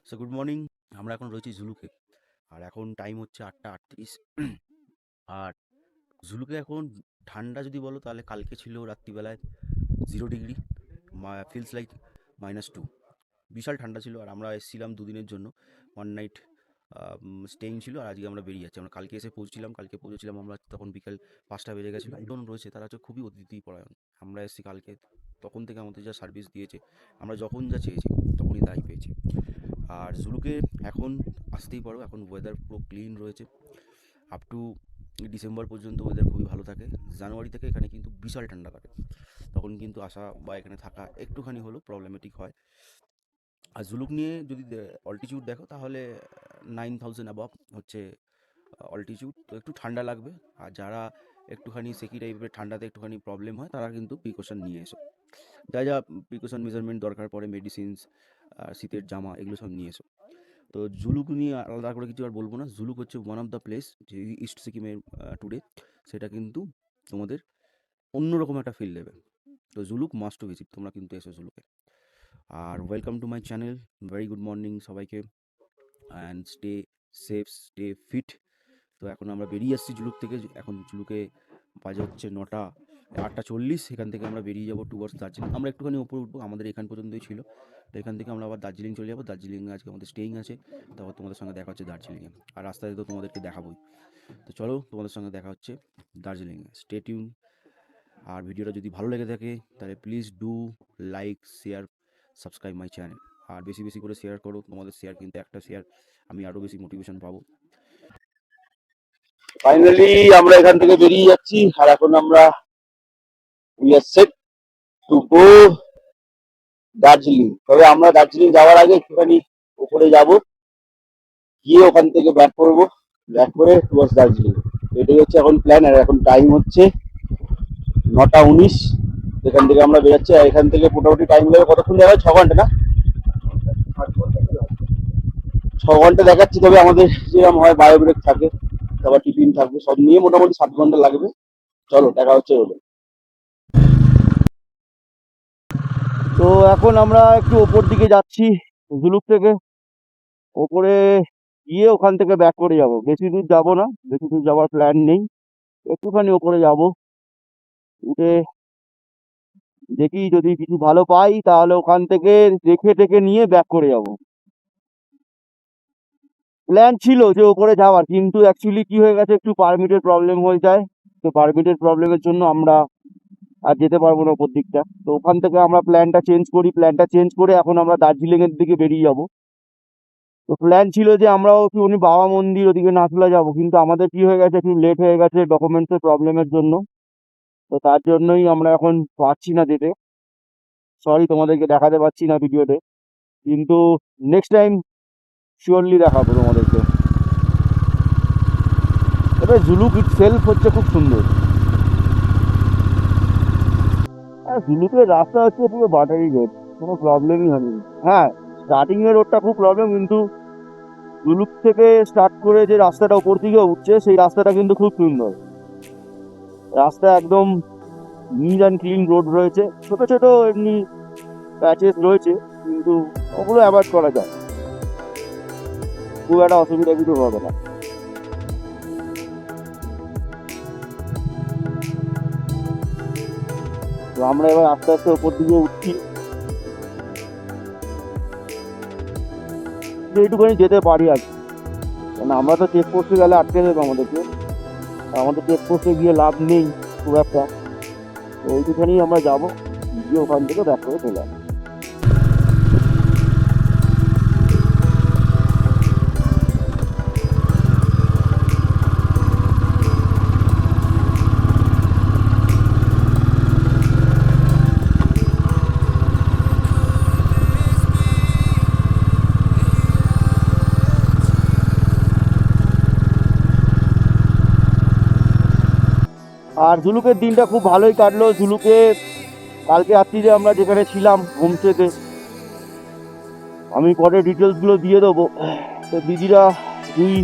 So good morning. আমরা এখন রয়েছি জুলুকে। আর এখন টাইম হচ্ছে 8টা 38। আর জুলুকে এখন ঠান্ডা যদি বলো তাহলে কালকে ছিল রাত্রিবেলায় 0 ডিগ্রি, ফিলস লাইক -2। বিশাল ঠান্ডা ছিল। আর আমরা এসেছিলাম দুদিনের জন্য, 1 নাইট স্টেইং ছিল। আর আজকে আমরা বেরিয়ে যাচ্ছি। আমরা কালকে এসে পৌঁছেছিলাম আমরা তখন বিকেল 5টা বেজে গেছিলো। একজন রয়েছে, তারা হচ্ছে খুবই অতিথিপরায়ণ। আমরা এসেছি কালকে, তখন থেকে আমাদের যা সার্ভিস দিয়েছে, আমরা যখন যা চেয়েছি তখনই তাই পেয়েছি। আর জুলুকে এখন আসতেই পারো। এখন ওয়েদার পুরো ক্লিন রয়েছে। আপ টু ডিসেম্বর পর্যন্ত ওয়েদার খুবই ভালো থাকে। জানুয়ারি থেকে এখানে কিন্তু বিশাল ঠান্ডা থাকে, তখন কিন্তু আসা বা এখানে থাকা একটুখানি হলেও প্রবলেমেটিক হয়। আর জুলুক নিয়ে যদি অল্টিটিউড দেখো তাহলে 9,000 অ্যাবভ হচ্ছে অল্টিটিউড, তো একটু ঠান্ডা লাগবে। আর যারা একটুখানি সেকি টাইপের ঠান্ডাতে একটুখানি প্রবলেম হয়, তারা কিন্তু প্রিকশন নিয়ে এসো। যা যা প্রিকশন মেজারমেন্ট দরকার পড়ে, মেডিসিনস, শীতের জামা, এগুলো সব নিয়ে এসো। তো জুলুক নিয়ে আলাদা করে কিছু আর বলবো না। জুলুক হচ্ছে ওয়ান অফ দ্য প্লেস যে ইস্ট সিকিমের টুডে, সেটা কিন্তু তোমাদের অন্যরকম একটা ফিল দেবে। তো জুলুক মাস্ট টু ভিজিট, তোমরা কিন্তু এসো জুলুকে। আর welcome to my channel. Very good morning সবাইকে, and stay safe, stay fit. তো এখন আমরা বেরিয়ে আসছি জুলুক থেকে। এখন জুলুকে বাজে হচ্ছে 8টা 40। এখান থেকে আমরা বেরিয়ে যাবো টুয়ার্ডস দার্জিলিং। আমরা একটুখানি উপরে উঠবো, আমাদের এখান পর্যন্তই ছিল। তো এখান থেকে আমরা আবার দার্জিলিং চলে যাবো। দার্জিলিংয়ে আজকে আমাদের স্টেইং আছে। তারপর তোমাদের সঙ্গে দেখা হচ্ছে দার্জিলিংয়ে। আর রাস্তায় তো তোমাদেরকে দেখাবোই। তো চলো, তোমাদের সঙ্গে দেখা হচ্ছে দার্জিলিংয়ে। Stay tune. আর ভিডিওটা যদি ভালো লেগে থাকে তাহলে please do like, share, subscribe my channel. আর বেশি বেশি করে শেয়ার করো। তোমাদের শেয়ার কিন্তু, একটা শেয়ার আমি আরও বেশি মোটিভেশন পাবো। ফাইনালি আমরা এখান থেকে বেরিয়ে যাচ্ছি। আর এখন আমরা we are set to go Darjeeling. তবে আমরা দার্জিলিং যাওয়ার আগে একটুখানি উপরে যাব, গিয়ে ওখান থেকে ব্যাক করবো, ব্যাক করে টুয়ার্ডস দার্জিলিং। এটাই হচ্ছে এখন প্ল্যান। আর এখন টাইম হচ্ছে 9টা 19। এখান থেকে আমরা বেরোচ্ছি। আর এখান থেকে মোটামুটি টাইম লাগবে কতক্ষণ দেখা হয়? 6 ঘন্টা না? 6 ঘন্টা দেখাচ্ছি। তবে আমাদের যেরকম হয় বায়ো ব্রেক থাকে, তারপর টিফিন থাকবে, সব নিয়ে মোটামুটি 7 ঘন্টা লাগবে। চলো দেখা হচ্ছে হলো। তো এখন আমরা একটু ওপর দিকে যাচ্ছি জুলুক থেকে। ওপরে গিয়ে ওখান থেকে ব্যাক করে যাব। বেশি দূর যাব না, বেশি দূর যাওয়ার প্ল্যান নেই। একটুখানি ওপরে যাব, উঠে দেখি যদি কিছু ভালো পাই তাহলে ওখান থেকে দেখে টেকে নিয়ে ব্যাক করে যাব। প্ল্যান ছিল যে ওপরে যাওয়ার, কিন্তু অ্যাকচুয়ালি কি হয়ে গেছে, একটু পারমিটের প্রবলেম হয়ে যায়। তো পারমিটের প্রবলেমের জন্য আমরা আর যেতে পারবো না ওপর দিকটা। তো ওখান থেকে আমরা প্ল্যানটা চেঞ্জ করে এখন আমরা দার্জিলিংয়ের দিকে বেরিয়ে যাব। তো প্ল্যান ছিল যে আমরাও একটুখানি বাবা মন্দির ওদিকে নাথুলা যাব, কিন্তু আমাদের কি হয়ে গেছে, একটু লেট হয়ে গেছে ডকুমেন্টসের প্রবলেমের জন্য। তো তার জন্যই আমরা এখন পারছি না যেতে। সরি, তোমাদেরকে দেখাতে পারছি না ভিডিওতে, কিন্তু নেক্সট টাইম শিওরলি দেখাবো তোমাদেরকে। তবে জুলুক ইটসেলফ হচ্ছে খুব সুন্দর। হ্যাঁ, জুলুকের রাস্তা হচ্ছে পুরো বাটারি রোড, কোনো প্রবলেমই হয়নি। হ্যাঁ, স্টার্টিং এর রোডটা খুব প্রবলেম, কিন্তু জুলুক থেকে স্টার্ট করে যে রাস্তাটা উপর দিকে উঠছে সেই রাস্তাটা কিন্তু খুব সুন্দর। রাস্তা একদম নিট অ্যান্ড ক্লিন রোড রয়েছে। ছোট ছোট এমনি প্যাচেস রয়েছে, কিন্তু ওগুলো অ্যাভয়েড করা যায়, খুব একটা অসুবিধা কিছু হবে না। তো আমরা এবার আস্তে আস্তে ওপর দিকে উঠছি, এইটুখানি যেতে পারি আর কি। কারণ আমরা তো চেকপোস্টে গেলে আটকে দেবে আমাদেরকে, আমাদের চেকপোস্টে গিয়ে লাভ নেই খুব একটা। তো ওইটুখানি আমরা যাবো, গিয়ে ওখান থেকে ব্যাক করে চলে আসবো। আর জুলুকের দিনটা খুব ভালোই কাটলো। জুলুকে কালকে রাত্রিরে আমরা যেখানে ছিলাম হোমস্টেতে, আমি পরে ডিটেলসগুলো দিয়ে দেবো। তো দিদিরা, দুই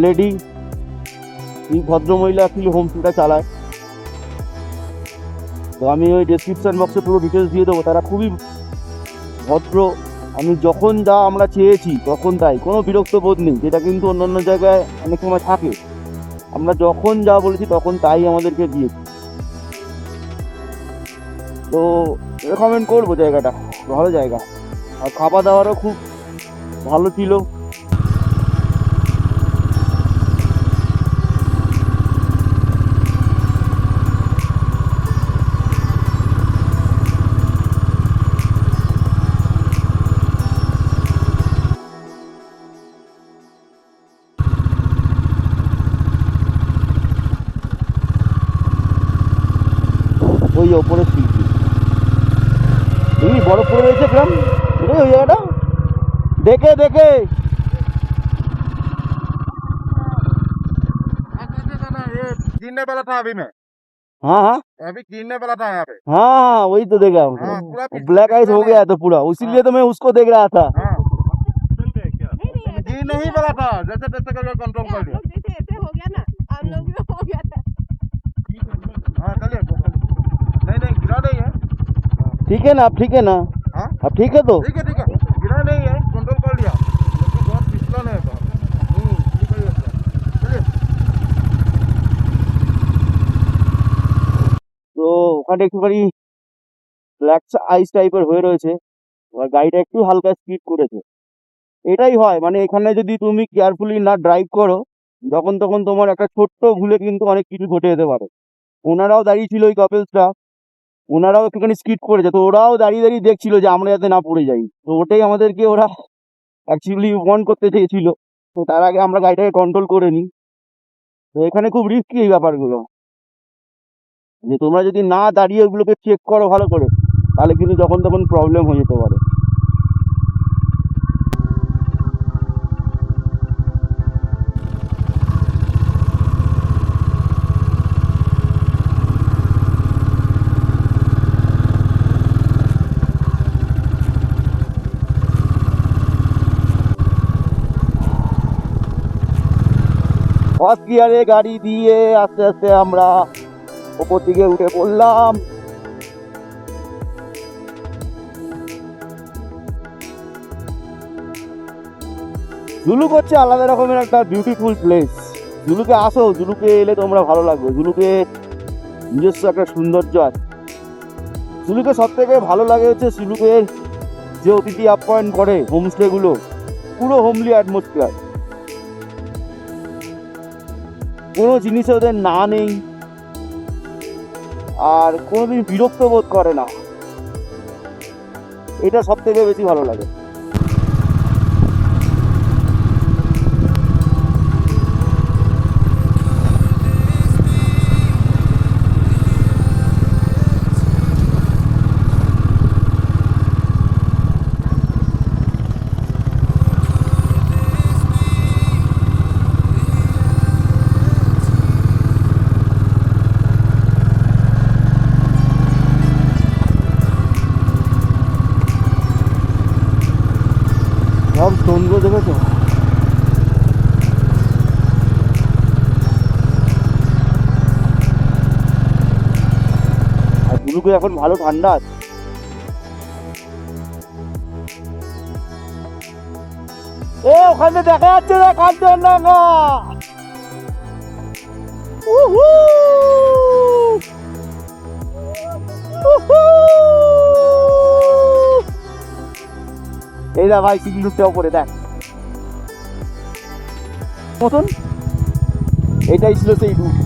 লেডি, দুই ভদ্রমহিলা অ্যাকচুয়ালি হোমস্টেটা চালায়। তো আমি ওই ডেসক্রিপশন বক্সে পুরো ডিটেলস দিয়ে দেবো। তারা খুবই ভদ্র আমি যখন যা আমরা চেয়েছি তখন তাই, কোনো বিরক্ত বোধ নেই, যেটা কিন্তু অন্যান্য জায়গায় অনেক সময় থাকে। আমরা যখন যা বলেছি তখন তাই আমাদেরকে দিয়েছি। তো রেকমেন্ড করবো জায়গাটা, ভালো জায়গা। আর খাওয়া দাওয়ারও খুব ভালো ছিল। ওই ওপরে শিল্পী এই বরফ পড়ে রয়েছে গ্রাম, ওই জায়গাটা দেখে দেখে। गिरने वाला था अभी मैं हाँ हाँ अभी गिरने वाला था यहाँ पे। हाँ हाँ, वही तो देखा हाँ, पूरा पीछे ब्लैक आइस दिखता हो नहीं। गया तो पूरा, इसीलिए तो मैं उसको देख रहा था। हाँ गिर नहीं वाला था, जैसे तैसे करके कंट्रोल कर लिया। जैसे ऐसे हो गया ना, हम लोग भी हो गया था। हाँ चलिए नहीं नहीं गिरा नहीं है। ठीक है ना, अब ठीक है ना, हाँ अब ठीक है तो। ठीक है गिरा नहीं है, कंट्रोल कर लिया, लेकिन बहुत फिसलन है बहुत। ठीक है चलिए। তো ওখানে একটুখানি ব্ল্যাক আইস টাইপের হয়ে রয়েছে, আর গাড়িটা একটু হালকা স্পিড করেছে। এটাই হয়, মানে এখানে যদি তুমি কেয়ারফুলি না ড্রাইভ করো, যখন তখন তোমার একটা ছোট্ট ভুলে কিন্তু অনেক কিছু ঘটে যেতে পারে। ওনারাও দাঁড়িয়ে ছিল, ওই কাপেলসটা, ওনারাও একটুখানি স্কিড করেছে, তো ওরাও দাঁড়িয়ে দাঁড়িয়ে দেখছিল যে আমরা যাতে না পড়ে যাই। তো ওটাই আমাদেরকে ওরা অ্যাকচুয়ালি ওয়ার্ন করতে চেয়েছিল, তো তার আগে আমরা গাড়িটাকে কন্ট্রোল করে নিই। তো এখানে খুব রিস্কি এই ব্যাপারগুলো, যে তোমরা যদি না দাঁড়িয়ে ওগুলোকে চেক করো ভালো করে, তাহলে কিন্তু যখন তখন প্রবলেম হয়ে যেতে পারে। ফার্স্ট গিয়ারে গাড়ি দিয়ে আস্তে আস্তে আমরা ওপর দিকে উঠে পড়লাম। জুলুক হচ্ছে আলাদা রকমের একটা বিউটিফুল প্লেস। জুলুকে আসো, জুলুকে এলে তোমরা ভালো লাগবে। জুলুকে নিজস্ব একটা সৌন্দর্য আছে। জুলুকে সব থেকে ভালো লাগে হচ্ছে জুলুকের যে অতিথি আপ্যায়ন করে হোমস্টেগুলো, পুরো হোমলি অ্যাটমসফিয়ার, কোনো জিনিসে ওদের না নেই, আর কোনোদিন বিরক্ত বোধ করে না। এটা সব থেকে বেশি ভালো লাগে। সব স্টোনগুলো দেখেছো? আর জুলুকে এখন ভালো ঠান্ডা আছে। এ ওখানে দেখা যাচ্ছে না কাঞ্চনজঙ্ঘা। উহু উহু, এই না ভাই, সিগনুরটা ওপরে দেখ মতন, এটাই ছিল সেই রুট।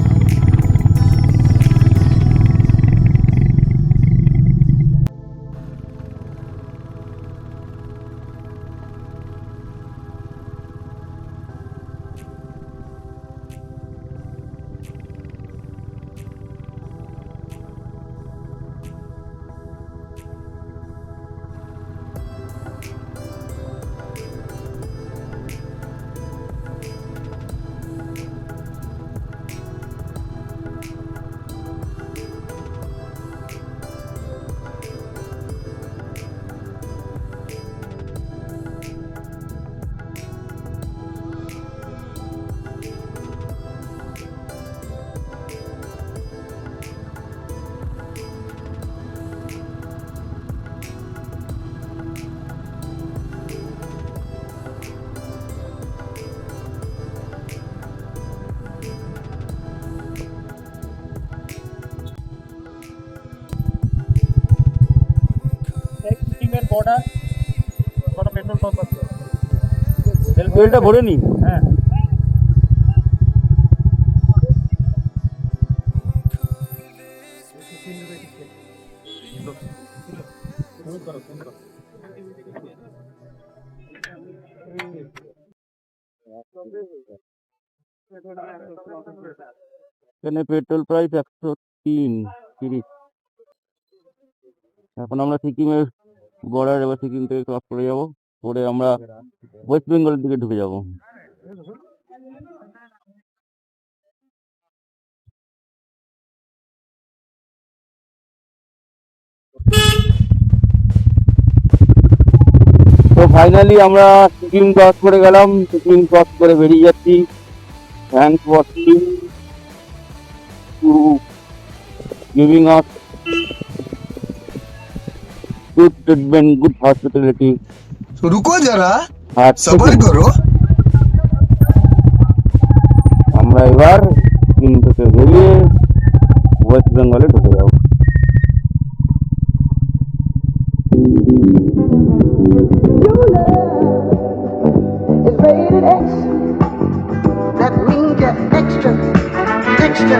কটা পেট্রোল পাম্প আছে? তেলটা ভরে নি। হ্যাঁ। এখানে পেট্রোল প্রাইস 103.30। এখন আমরা সিকিমের বর্ডার, এবার সিকিম থেকে ক্রস করে যাব, করে আমরা ওয়েস্ট বেঙ্গলের দিকে ঢুকে যাব। তো ফাইনালি আমরা সিকিম ক্রস করে গেলাম, সিকিম ক্রস করে বেরিয়ে যাচ্ছি। Thanks for two giving us good treatment, good hospitality. रुको जरा আর सबर करो। আমরা এবার সিকিম থেকে বেরিয়ে ওয়েস্ট বেঙ্গলে ঢুকে যাব। It's rated X. That means you're extra, extra,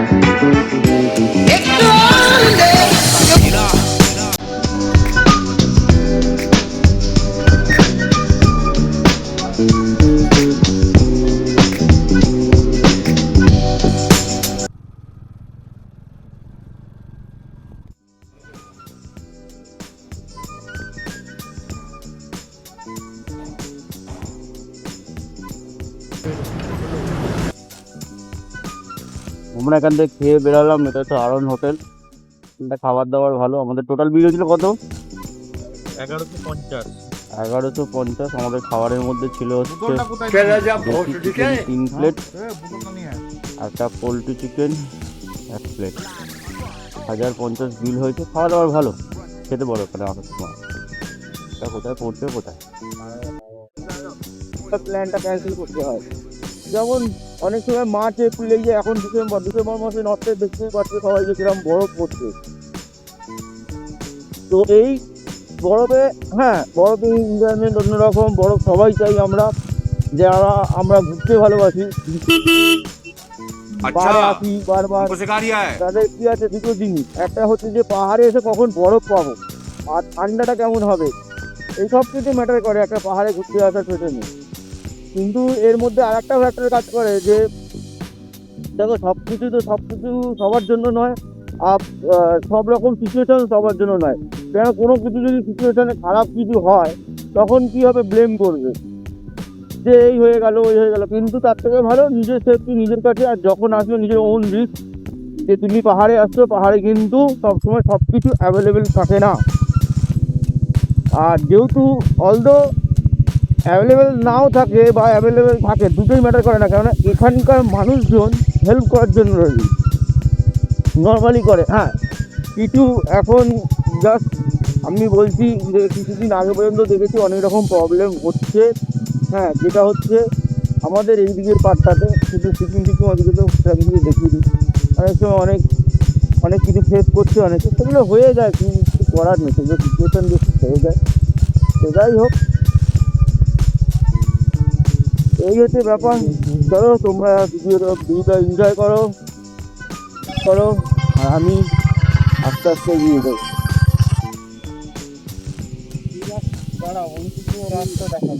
extraordinary. আমরা এখান থেকে খেয়ে বেরালাম। এটা হচ্ছে আরন হোটেল। এটা খাবার দাবার ভালো। আমাদের টোটাল বিল হয়েছিল কত? 1150। 1150। আমাদের খাবারের মধ্যে ছিল হচ্ছে বুতলটা কোথায়? দেশি চিকেন 3 প্লেট, বুতলটা নিয়ে আয়। একটা পোলট্রি চিকেন 1 প্লেট। 1050 বিল হয়েছে। খাওয়া দাওয়ার ভালো, খেতে বড় ওখানে অনেক সময়। এটা কোথায় পড়ছে, কোথায় প্ল্যানটা ক্যান্সেল করতে হয়। যেমন অনেক সময় মার্চ এপ্রিল, এই যে এখন ডিসেম্বর মাসে নর্থে দেখতে পাচ্ছে সবাই যে কিরকম বরফ পড়ছে। তো এই বরফে, হ্যাঁ, বরফে এনজয়মেন্ট অন্যরকম। বরফ সবাই চাই আমরা, যারা আমরা ঘুরতে ভালোবাসি, পাহাড়ে আসি বারবার। তাদের কি আছে দুটো জিনিস, একটা হচ্ছে যে পাহাড়ে এসে কখন বরফ পাবো, আর ঠান্ডাটা কেমন হবে, এই সব কিছু ম্যাটার করে একটা পাহাড়ে ঘুরতে আসার পেছনে। কিন্তু এর মধ্যে আর একটা ফ্যাক্টর কাজ করে যে দেখো, সব কিছু সবার জন্য নয়, আর সব রকম সিচুয়েশন সবার জন্য নয়। কেন কোনো কিছু যদি সিচুয়েশনে খারাপ কিছু হয়, তখন কি হবে, ব্লেম করবে যে এই হয়ে গেল ওই হয়ে গেল। কিন্তু তার থেকে ভালো নিজের সেফটি নিজের কাছে। আর যখন আসলো নিজের ওন রিস্ক, যে তুমি পাহাড়ে আসছো, পাহাড়ে কিন্তু সবসময় সব কিছু অ্যাভেলেবেল থাকে না। আর যেহেতু অলদো অ্যাভেলেবেল নাও থাকে বা অ্যাভেলেবেল থাকে, দুটোই ম্যাটার করে না, কেননা এখানকার মানুষজন হেল্প করার জন্য রেডি, নর্মালি করে। হ্যাঁ, কিছু এখন জাস্ট আমি বলছি যে কিছুদিন আগে পর্যন্ত দেখেছি অনেক রকম প্রবলেম হচ্ছে। হ্যাঁ, যেটা হচ্ছে আমাদের এই দিকের পার্টটাতে, শুধু সিকিম ওদিকে তো ফ্যামিলি দেখিয়ে দিই, অনেক সময় অনেক কিছু ফেস করছে অনেকে, সেগুলো হয়ে যায়, কিছু করার নেই, সেগুলো সিচুয়েশন বেশি হয়ে যায়। তো যাই হোক, এই হচ্ছে ব্যাপার। চলো তোমরা ভিডিওটা এনজয় করো, আর আমি আস্তে আস্তে এগিয়ে যাই।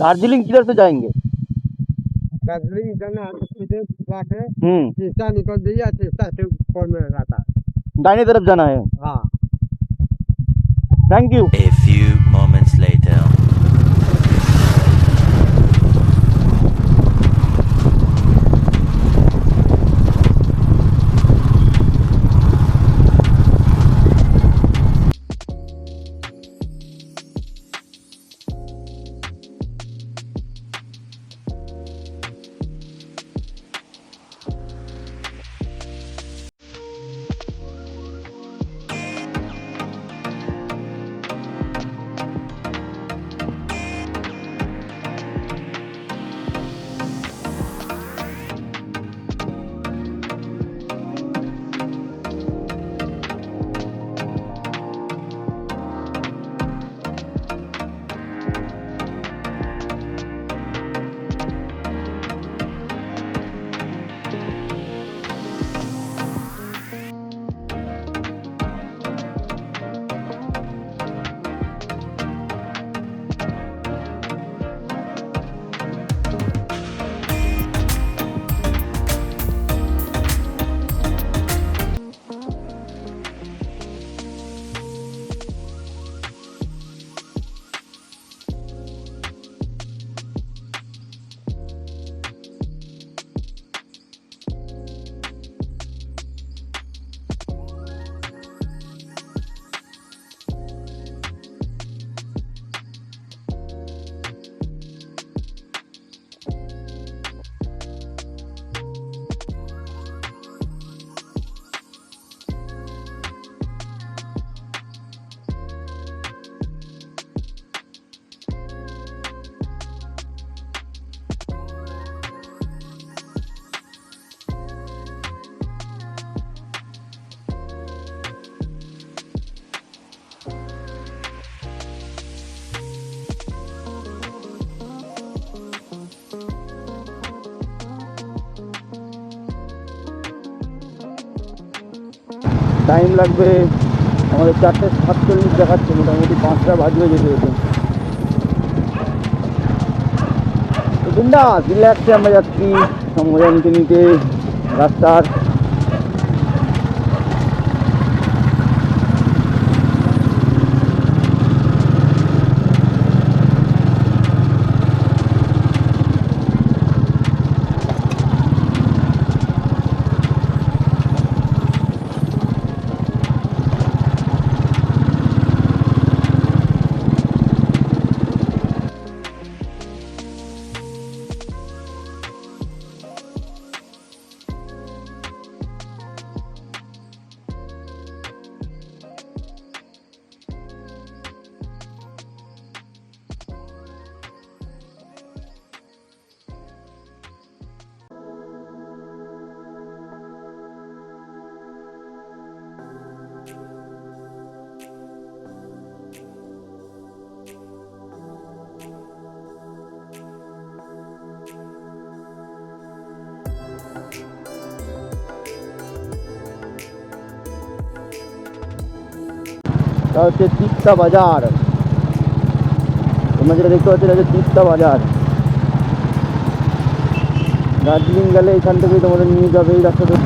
दार्जिलिंग किधर से जाएंगे? दार्जिलिंग जाना है, सीधे बात है। हम्म, तीस्ता निकल जाइए, तीस्ता से ऊपर में रहता है। दाहिने तरफ जाना है। हाँ। Thank you. A few moments later. Time লাগবে আমাদের 4:47 দেখাচ্ছে, মোটামুটি 5টা বাজবে যেতে যেতে। তো বিন্দাস রিল্যাক্সে আমরা যাচ্ছি মজা নিতে নিতে রাস্তার। তা হচ্ছে তিস্তা বাজার, তোমরা যেটা দেখতে পাচ্ছ এটা হচ্ছে তিস্তা বাজার। দার্জিলিং গেলে এখান থেকেই তোমাদের নিয়ে যাবে এই রাস্তাটা।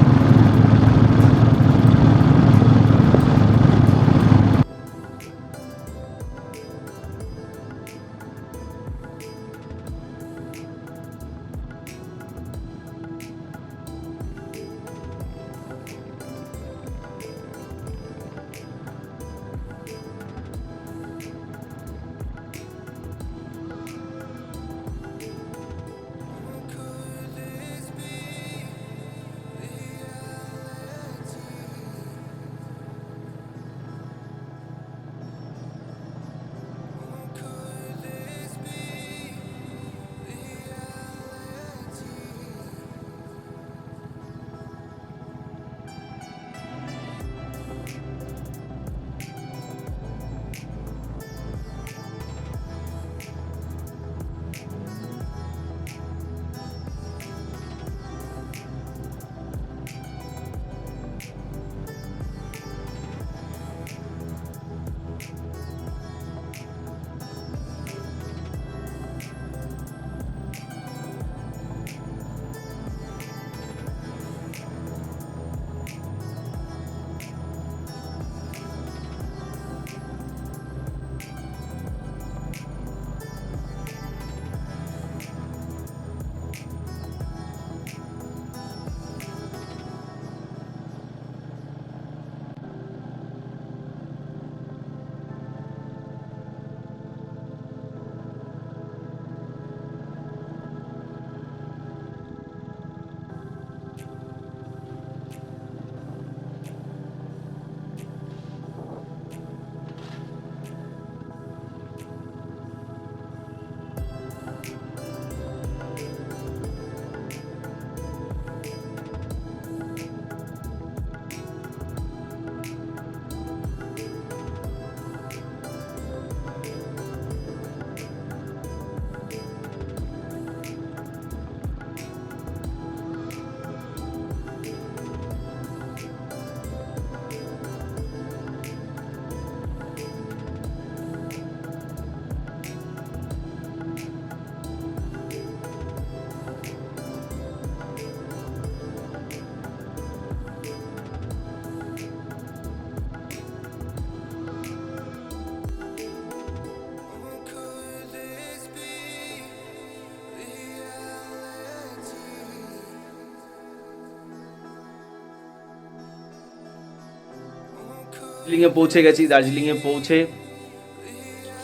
দার্জিলিংয়ে পৌঁছে গেছি। দার্জিলিংয়ে পৌঁছে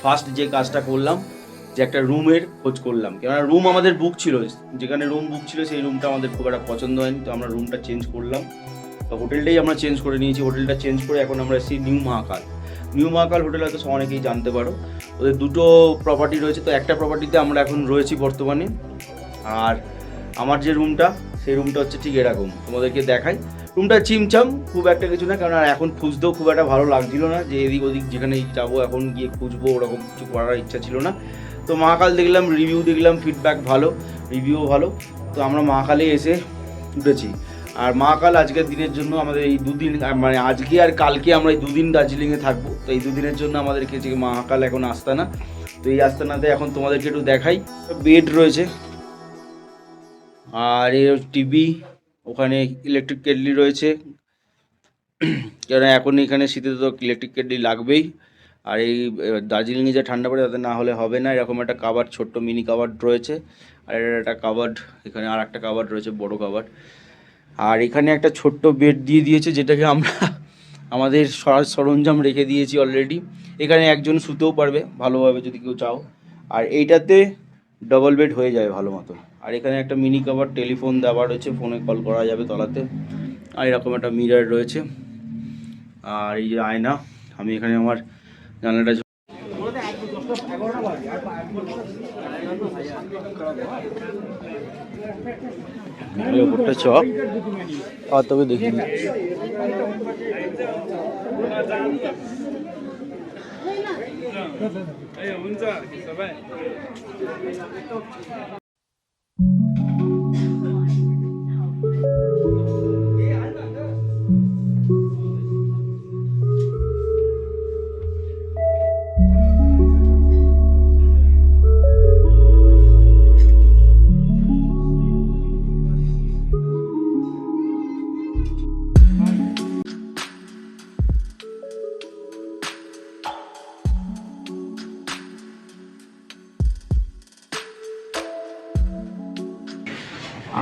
ফার্স্ট যে কাজটা করলাম যে একটা রুমের খোঁজ করলাম, কেননা রুম আমাদের বুক ছিল, যেখানে রুম বুক ছিল সেই রুমটা আমাদের খুব একটা পছন্দ হয়নি, তো আমরা রুমটা চেঞ্জ করলাম। তো হোটেলটাই আমরা চেঞ্জ করে নিয়েছি। হোটেলটা চেঞ্জ করে এখন আমরা এসেছি নিউ মহাকাল। নিউ মহাকাল হোটেল হয়তো অনেকেই জানতে পারো, ওদের দুটো প্রপার্টি রয়েছে। তো একটা প্রপার্টিতে আমরা এখন রয়েছি বর্তমানে, আর আমার যে রুমটা সেই রুমটা হচ্ছে ঠিক এরকম, তোমাদেরকে দেখাই। রুমটা চিমচাম, খুব একটা কিছু না, কারণ এখন খুঁজতেও খুব একটা ভালো লাগছিল না, যে এদিক ওদিক যেখানে যাবো এখন গিয়ে খুঁজবো ওরকম কিছু করার ইচ্ছা ছিল না। তো মহাকাল দেখলাম, রিভিউ দেখলাম, ফিডব্যাক ভালো, রিভিউও ভালো। তো আমরা মহাকালে এসে উঠেছি। আর মহাকাল আজকের দিনের জন্য আমাদের এই দুদিন, মানে আজকে আর কালকে আমরা এই দুদিন দার্জিলিংয়ে থাকবো। তো এই দুদিনের জন্য আমাদেরকে যে মহাকাল এখন আস্তানা, তো এই আস্তানাতে এখন তোমাদেরকে একটু দেখাই। বেড রয়েছে, আর এই টিভি, ওখানে ইলেকট্রিক কেটলি রয়েছে, কারণ এখন এখানে শীতে তো ইলেকট্রিক কেটলি লাগবেই। আর এই দার্জিলিংয়ে যে ঠান্ডা পড়ে তাতে না হলে হবে না। এরকম একটা কাবার্ড, ছোট্ট মিনি কাবার্ড রয়েছে, আর এটা একটা কাবার্ড, এখানে আর একটা কাবার্ড রয়েছে, বড় কাবার্ড। আর এখানে একটা ছোট্ট বেড দিয়ে দিয়েছে, যেটাকে আমরা আমাদের সরঞ্জাম রেখে দিয়েছি অলরেডি। এখানে একজন শুতেও পারবে ভালোভাবে যদি কেউ চাও। আর এইটাতে ডবল বেড হয়ে যাবে ভালো মতো। আর এখানে একটা মিনি কাভার, টেলিফোন দেওয়া রয়েছে, ফোনে কল করা যাবে তলাতে। আর এরকম একটা মিরর রয়েছে, আর এই যে আয়না। আমি এখানে আমার জানালাটা ওপরটা চক, আর তবে দেখি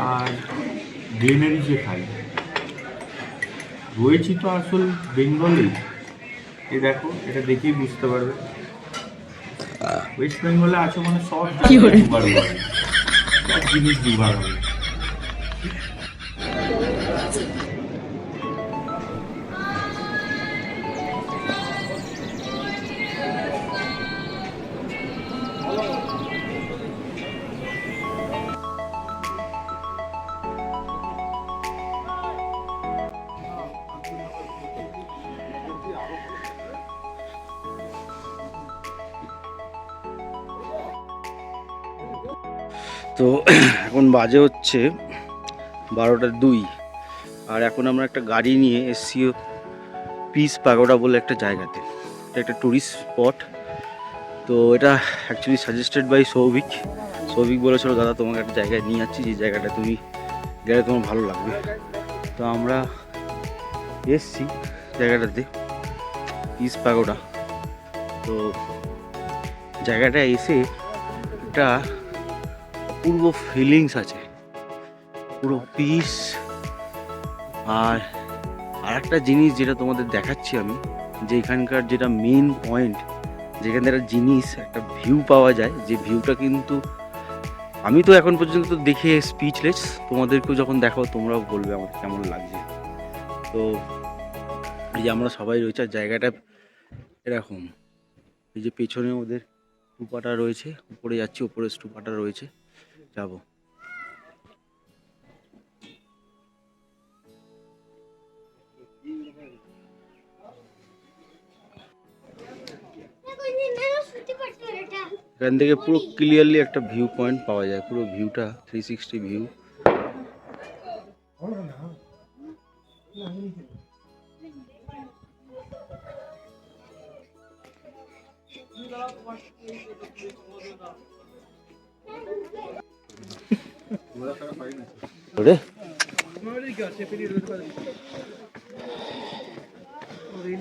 আর গ্রিনারি যে খাই, রয়েছি তো আসল বেঙ্গলেই। এই দেখো, এটা দেখেই বুঝতে পারবে ওয়েস্ট বেঙ্গলে আছে মানে সব দুবার হবে, সব জিনিস দুবার হবে। তো এখন বাজে হচ্ছে 12:02, আর এখন আমরা একটা গাড়ি নিয়ে এসছি পিস পাগোডা বলে একটা জায়গাতে। এটা একটা ট্যুরিস্ট স্পট। তো এটা actually suggested by Souvik. Souvik বলেছিল, দাদা তোমাকে একটা জায়গায় নিয়ে যাচ্ছি, যে জায়গাটা তুমি গেলে তোমার ভালো লাগবে। তো আমরা এসছি জায়গাটাতে, পিস পাগোডা। তো জায়গাটা এসে একটা অপূর্ব ফিলিংস আছে, পুরো পিস। আর একটা জিনিস যেটা তোমাদের দেখাচ্ছি আমি, যে এখানকার যেটা মেন পয়েন্ট, যেখানে একটা জিনিস, একটা ভিউ পাওয়া যায়, যে ভিউটা কিন্তু আমি তো এখন পর্যন্ত দেখে স্পিচলেস। তোমাদেরকেও যখন দেখাও তোমরাও বলবে আমার কেমন লাগছে। তো এই যে আমরা সবাই রয়েছে, আর জায়গাটা এরকম, এই যে পেছনে ওদের স্তূপাটা রয়েছে, উপরে যাচ্ছি, উপরে স্তূপাটা রয়েছে, যাবো। এখান থেকে পুরো ক্লিয়ারলি একটা ভিউ পয়েন্ট পাওয়া যায়, পুরো ভিউটা 360 ভিউ।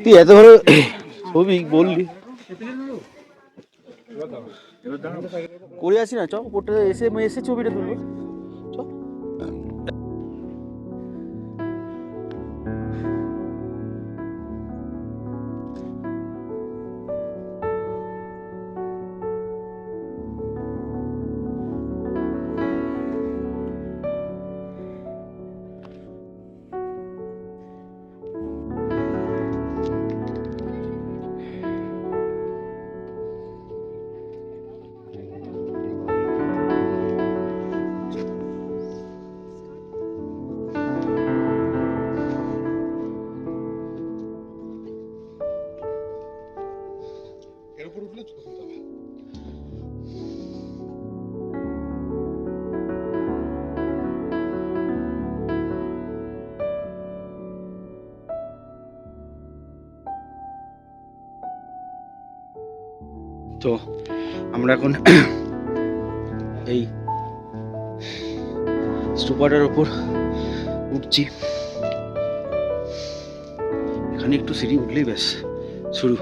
তুই এত ভালো ছবি বললি, করে আসি না, চ ওপরটা এসে এসে ছবিটা তুলবো। তো আমরা এখন এই স্তূপাটার ওপর উঠছি। এখানে একটু সিঁড়ি উঠলেই ব্যাস শুরু।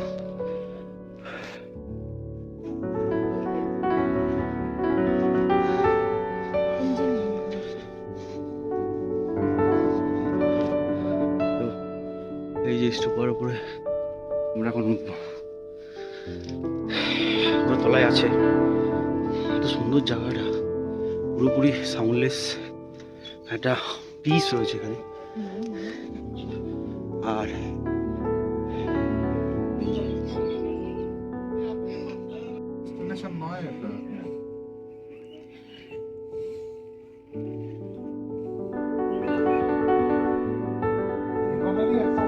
তো এই যে স্তূপার উপরে আমরা এখন উঠবো। পুরো তলায় আছে, এত সুন্দর জায়গাটা, পুরোপুরি সাউন্ডলেস, একটা পিস রয়েছে এখানে। আর এই যে ডেস্টিনেশন নয় এটা। এখানেরই একটা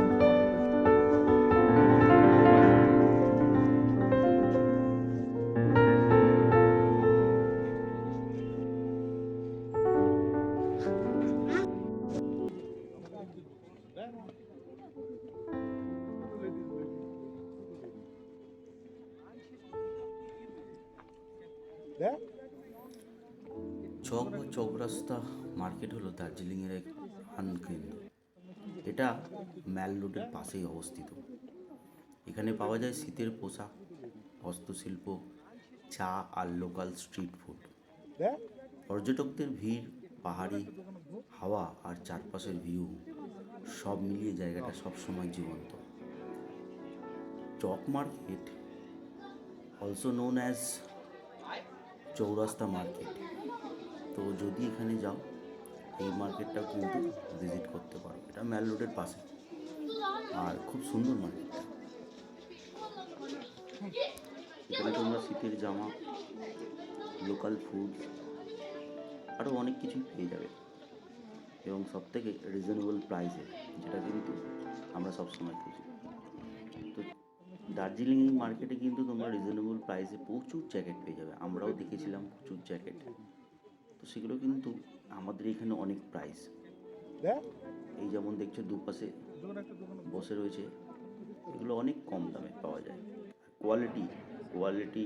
চক বা চৌরাস্তা মার্কেট হলো দার্জিলিংয়ের এক প্রাণকেন্দ্র। এটা ম্যাল রোডের পাশেই অবস্থিত। এখানে পাওয়া যায় শীতের পোশাক, হস্তশিল্প, চা আর লোকাল স্ট্রিট ফুড। পর্যটকদের ভিড়, পাহাড়ি হাওয়া আর চারপাশের ভিউ সব মিলিয়ে জায়গাটা সবসময় জীবন্ত। চক মার্কেট, অলসো নোন অ্যাজ চৌরাস্তা মার্কেট। তো যদি এখানে যাও, এই মার্কেটটাও কিন্তু ভিজিট করতে পারো। এটা ম্যাল রোডের পাশে আর খুব সুন্দর মার্কেটটা। এখানে তোমরা শীতের জামা, লোকাল ফুড, আরও অনেক কিছুই পেয়ে যাবে এবং সবথেকে রিজনেবল প্রাইসে, যেটা কিন্তু আমরা সবসময় খুঁজি। তো দার্জিলিং এই মার্কেটে কিন্তু তোমরা রিজনেবল প্রাইসে প্রচুর জ্যাকেট পেয়ে যাবে। আমরাও দেখেছিলাম প্রচুর জ্যাকেট। তো সেগুলো কিন্তু আমাদের এখানে অনেক প্রাইস। এই যেমন দেখছো দুপাশে বসে রয়েছে, এগুলো অনেক কম দামে পাওয়া যায়। কোয়ালিটি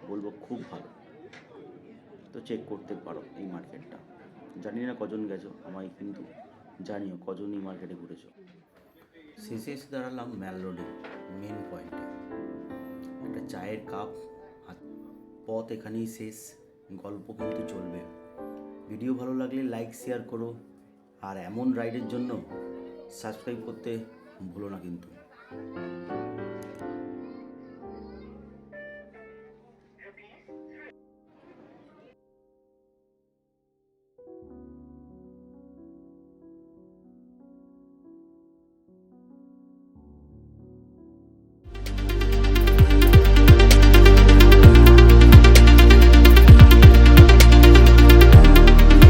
বলবো খুব ভালো। তো চেক করতে পারো এই মার্কেটটা। জানি না কজন গেছো, আমায় কিন্তু জানিও কজন এই মার্কেটে ঘুরেছো। শেষে এসে দাঁড়ালাম ম্যাল রোডে মেন পয়েন্টে। একটা চায়ের কাপ, আর পথ এখানেই শেষ, গল্প কিন্তু চলবে। ভিডিও ভালো লাগলে লাইক শেয়ার করো, আর এমন রাইডের জন্য সাবস্ক্রাইব করতে ভুলো না কিন্তু।